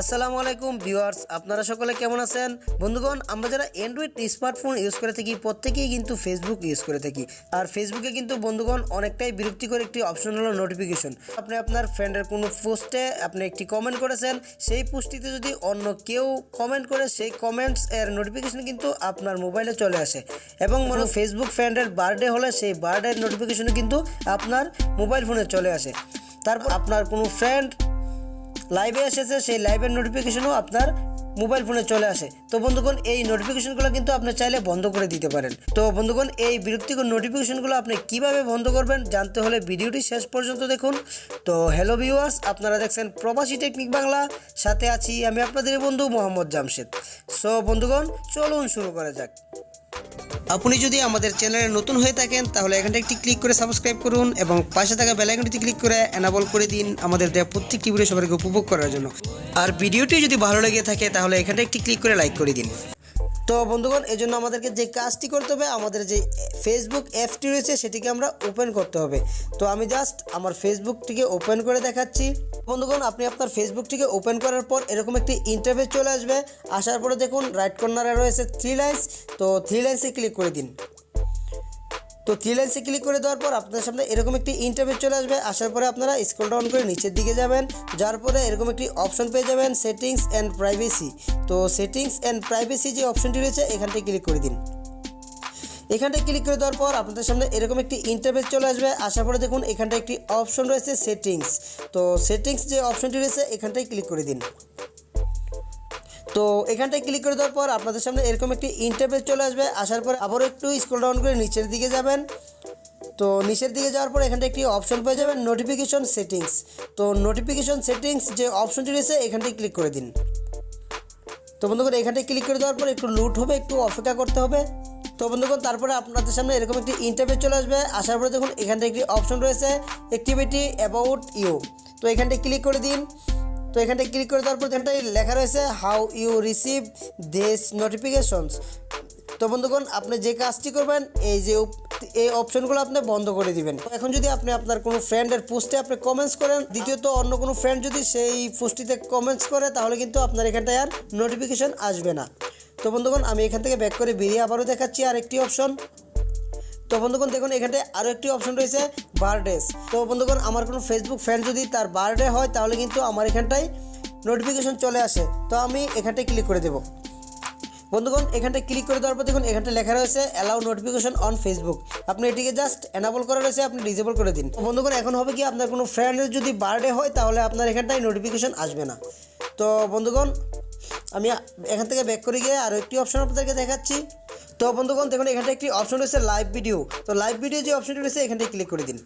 আসসালামু আলাইকুম ভিউয়ার্স, আপনারা সকলে কেমন আছেন? বন্ধুগণ, আমরা যারা অ্যান্ড্রয়েড স্মার্টফোন ইউজ করে থাকি প্রত্যেকেই কিন্তু ফেসবুক ইউজ করে থাকি। আর ফেসবুকে কিন্তু বন্ধুগণ অনেকটাই বিরক্তিকর একটি অপশন হলো নোটিফিকেশন। আপনি আপনার ফ্রেন্ডের কোনো পোস্টে আপনি একটি কমেন্ট করেছেন, সেই পোস্টটিতে যদি অন্য কেউ কমেন্ট করে সেই কমেন্টস এর নোটিফিকেশন কিন্তু আপনার মোবাইলে চলে আসে। এবং ফেসবুক ফ্রেন্ডের বার্থডে হলে সেই বার্থডের নোটিফিকেশনও কিন্তু আপনার মোবাইল ফোনে চলে আসে। তারপর আপনার কোনো ফ্রেন্ড লাইভে এসেছে, সেই লাইভের নোটিফিকেশনও আপনার মোবাইল ফোনে চলে আসে। তো বন্ধুগণ, এই নোটিফিকেশনগুলো কিন্তু আপনি চাইলে বন্ধ করে দিতে পারেন। তো বন্ধুগণ, এই বিরক্তিকর নোটিফিকেশনগুলো আপনি কিভাবে বন্ধ করবেন জানতে হলে ভিডিওটি শেষ পর্যন্ত দেখুন। তো হ্যালো ভিউয়ার্স, আপনারা দেখছেন প্রবাসী টেকনিক বাংলা, সাথে আছি আমি আপনাদের বন্ধু মোহাম্মদ জামশেদ। সো বন্ধুগণ, চলুন শুরু করা যাক। আপনি যদি আমাদের চ্যানেলে নতুন হয়ে থাকেন তাহলে এখানটা একটি ক্লিক করে সাবস্ক্রাইব করুন এবং পাশে থাকা বেল আইকনটি ক্লিক করে এনাবল করে দিন আমাদের দেওয়া প্রত্যেকটি ভিডিও সবাইকে উপভোগ করার জন্য। আর ভিডিওটি যদি ভালো লেগে থাকে তাহলে এখানটা একটি ক্লিক করে লাইক করে দিন। তো বন্ধুগণ, এই জন্য আমাদেরকে যে কাজটি করতে হবে, আমাদের যে ফেসবুক অ্যাপটি রয়েছে সেটিকে আমরা ওপেন করতে হবে। তো আমি জাস্ট আমার ফেসবুকটিকে ওপেন করে দেখাচ্ছি। বন্ধুগণ, আপনি আপনার ফেসবুকটিকে ওপেন করার পর এরকম একটি ইন্টারফেস চলে আসবে। আসার পরে দেখুন রাইট কর্নারে রয়েছে 3 লাইন্স। তো 3 লাইন্সে ক্লিক করে দিন। তো 3 লাইন্সে ক্লিক করে দেওয়ার পর আপনার সামনে এরকম একটি ইন্টারফেস চলে আসবে। আসার পরে আপনারা স্ক্রল ডাউন করে নিচের দিকে যাবেন, যার পরে এরকম একটি অপশন পেয়ে যাবেন সেটিংস অ্যান্ড প্রাইভেসি। তো সেটিংস অ্যান্ড প্রাইভেসি যে অপশনটি রয়েছে এখানটায় ক্লিক করে দিন। এখানটায় ক্লিক করে দেওয়ার পর আপনাদের সামনে এরকম একটি ইন্টারফেস চলে আসবে। আসার পরে দেখুন এখানটায় একটি অপশন রয়েছে সেটিংস। তো সেটিংস যে অপশনটি রয়েছে এখানটায় ক্লিক করে দিন। তো এখানটায় ক্লিক করে দেওয়ার পর আপনাদের সামনে এরকম একটি ইন্টারফেস চলে আসবে। আসার পর আবারও একটু স্ক্রল ডাউন করে নিচের দিকে যাবেন। তো নিচের দিকে যাওয়ার পর এখানটা একটি অপশন পেয়ে যাবেন নোটিফিকেশন সেটিংস। তো নোটিফিকেশন সেটিংস যে অপশনটি রয়েছে এখানটায় ক্লিক করে দিন। তো বন্ধুগণ, এখানটায় ক্লিক করে দেওয়ার পর একটু লুট হবে, একটু অপেক্ষা করতে হবে। তো বন্ধুগণ, তারপরে আপনাদের সামনে এরকম একটি ইন্টারফেস চলে আসবে। আসার পরে দেখুন এখানটা একটি অপশন রয়েছে অ্যাক্টিভিটি অ্যাবাউট ইউ। তো এখানটায় ক্লিক করে দিন। তো এখানটায় ক্লিক করে দেওয়ার পর এখানটায় লেখা রয়েছে how you receive this notifications. তো বন্ধুগণ, আপনি যে কাজটি করবেন এই অপশনগুলো আপনি বন্ধ করে দিবেন। এখন যদি আপনি আপনার কোনো ফ্রেন্ডের পোস্টে আপনি কমেন্টস করেন, দ্বিতীয়ত অন্য কোনো ফ্রেন্ড যদি সেই পোস্টটিতে কমেন্টস করে, তাহলে কিন্তু আপনার এখানটায় আর নোটিফিকেশন আসবে না। তো বন্ধুগণ, আমি এখান থেকে ব্যাক করে বেরিয়ে আবারও দেখাচ্ছি আর একটি অপশন। তো বন্ধুগণ, দেখুন এখানটায় আরও একটি অপশন রয়েছে বার্থডেস। তো বন্ধুগণ, আমার কোনো ফেসবুক ফ্রেন্ড যদি তার বার্থডে হয় তাহলে কিন্তু আমার এখানটায় নোটিফিকেশন চলে আসে। তো আমি এখানটায় ক্লিক করে দেবো। বন্ধুগণ, এখানটায় ক্লিক করে দেওয়ার পর দেখুন এখানটায় লেখা রয়েছে অ্যালাউ নোটিফিকেশন অন ফেসবুক। আপনি এটিকে জাস্ট এনাবল করা রয়েছে, আপনি ডিসেবল করে দিন। বন্ধুগণ, এখন হবে কি, আপনার কোনো ফ্রেন্ডের যদি বার্থডে হয় তাহলে আপনার এখানটায় নোটিফিকেশন আসবে না। তো বন্ধুগণ, আমি এখান থেকে ব্যাক করে গিয়ে আরও একটি অপশন আপনাদেরকে দেখাচ্ছি। তো বন্ধুগণ, দেখুন এখানটায় একটি অপশন রয়েছে লাইভ ভিডিও। তো লাইভ ভিডিও যে অপশনটি রয়েছে এখানটায় ক্লিক করে দিন।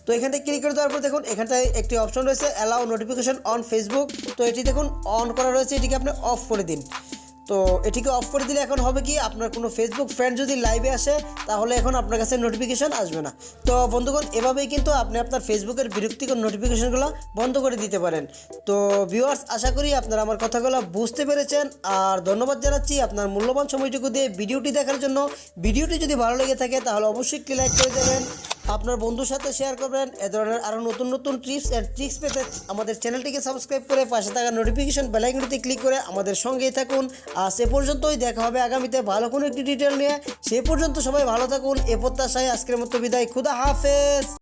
তো এখানটায় ক্লিক করে দেওয়ার পর দেখুন এখানটায় একটি অপশন রয়েছে অ্যালাউ নোটিফিকেশন অন ফেসবুক। তো এটি দেখুন অন করা রয়েছে, এটিকে আপনি অফ করে দিন। তো এটিকে অফ করে দিলে এখন হবে কি, আপনার কোনো ফেসবুক ফ্রেন্ড যদি লাইভে আসে তাহলে এখন আপনার কাছে নোটিফিকেশন আসবে না। তো বন্ধুগণ, এভাবেই কিন্তু আপনি আপনার ফেসবুকের বিরক্তিকর নোটিফিকেশনগুলো বন্ধ করে দিতে পারেন। তো ভিউয়ার্স, আশা করি আপনারা আমার কথাগুলো বুঝতে পেরেছেন। আর ধন্যবাদ জানাচ্ছি আপনার মূল্যবান সময়টুকু দিয়ে ভিডিওটি দেখার জন্য। ভিডিওটি যদি ভালো লেগে থাকে তাহলে অবশ্যই একটি লাইক করে দেবেন, আপনার বন্ধুর সাথে শেয়ার করবেন। এ ধরনের আরও নতুন নতুন টিপস অ্যান্ড ট্রিক্স পেতে আমাদের চ্যানেলটিকে সাবস্ক্রাইব করে পাশে থাকা নোটিফিকেশন বেল আইকনটিতে ক্লিক করে আমাদের সঙ্গেই থাকুন। আর সে পর্যন্তই দেখা হবে আগামীতে ভালো কোনো একটি ডিটেল নিয়ে। সে পর্যন্ত সবাই ভালো থাকুন, এ প্রত্যাশায় আজকের মতো বিদায়। খুদা হাফেজ।